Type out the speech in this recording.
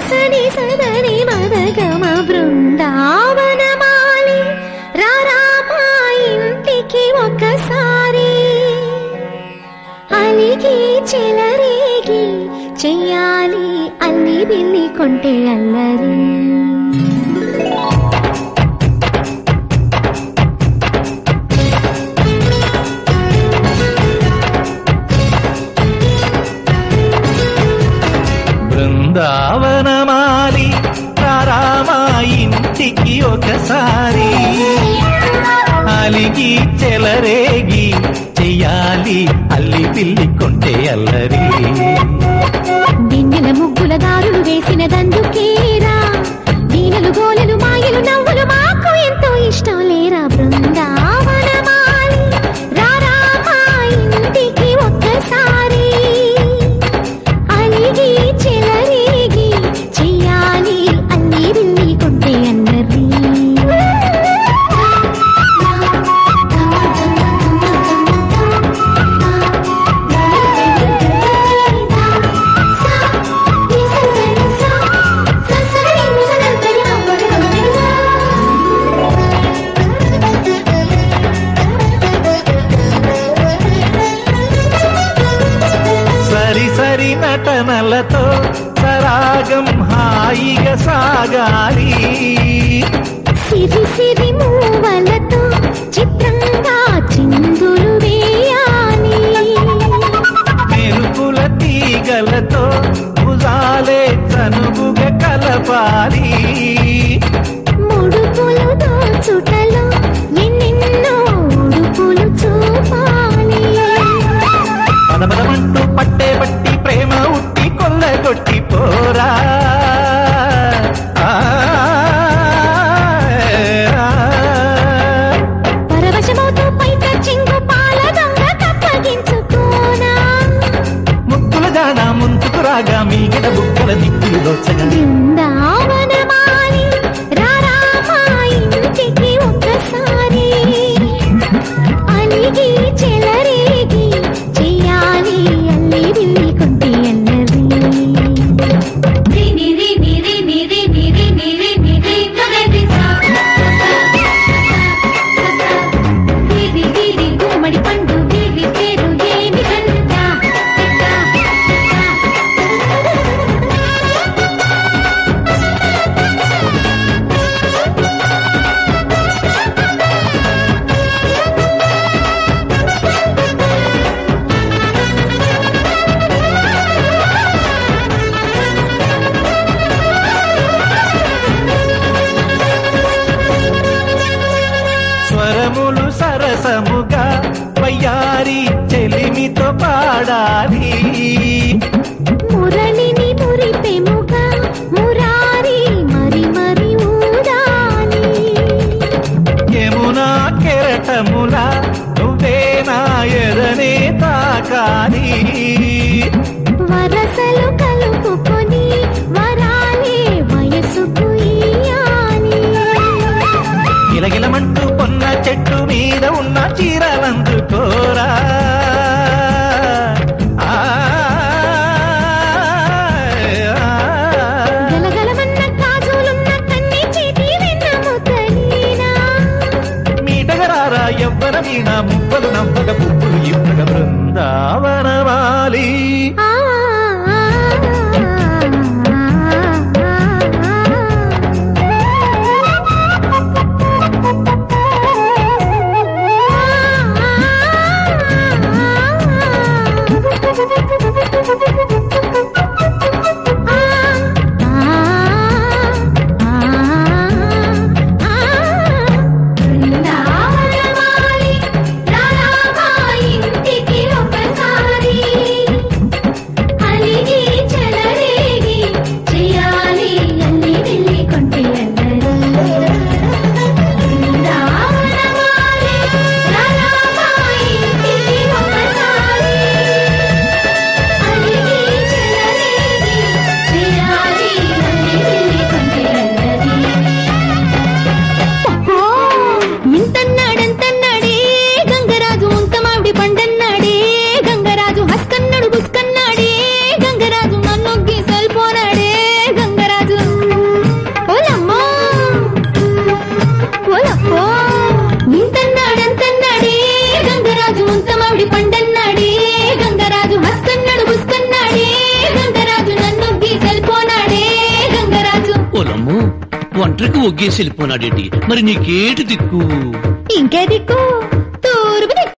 సని సదని మదగమ బృందావనమాలి రారామా ఇంటికి ఒకసారి అలిగి చెలరేగి చెయ్యాలి అల్లి బిల్లి కొంటే అల్లరి బృందావనమాలి రారామా ఇంటికి ఒకసారి అలిగి చెలరేగి చెయ్యాలి అల్లి పిల్లి కొంటే అల్లరి దిన్నెల ముగ్గుల దారులు వేసిన దందుకేరా దీనలు గోలలు మాయలు నవ్వులు మాకు ఎంతో ఇష్టం లేరా బృందావనమాలి రారామా ఇంటికి ఒక్కసారి అలిగి చెలరేగి చెయ్యాలి అల్లి బిల్లి కొంటే అల్లరి సరి సరి నటనలతో సరాగం హాయిగా సాగాలి సిరి సిరి మూవలతో చిత్రంగా చిందులు వేయాలి మెరుపుల తీగలతో భుజాలే చనువుగా కలపాలి ముడుపులు దోచుటలో ఎన్నెన్నో ఉడుపులు చూపాలి పదపదమంటూ పట్టే పట్టి ప్రేమ ఉట్టి కొల్లగొట్టి పోరా పరవశమవుతూ పైట చెంగు పాల దొంగ కప్పగించుకోనా ముక్కుల జాన ముందుకు రాగా మీగడ బుక్కల దిక్కులు దోచగా బృందావనమాలి రారామా ఇంటికి ఒక్కసారి అలిగి చెలరేగి చెయ్యాలి అల్లి బిల్లి కొంటే అల్లరి గుమ్మడి పండు వీరి పేరు ఏమి కంటా స్వరములు సరసముగా వయ్యారి చెలిమితో పాడాలి మురళిని మురిపెముగా మురారి మరి మరి ఊదాలి యమునా కెరటములా నువ్వే నా ఎదనే తాకాలి వరసలు కలుపుకొని వరాలే వయసుకు ఇయ్యాలి గిలగిలమంటూ పొన్న చెట్టు మీద ఉన్న చీరలందుకోరా ఒంటరికి ఒగ్గేసి వెళ్ళిపోనాడేంటి? మరి నీకేటి దిక్కు? ఇంకే దిక్కు తూర్పు దిక్కు.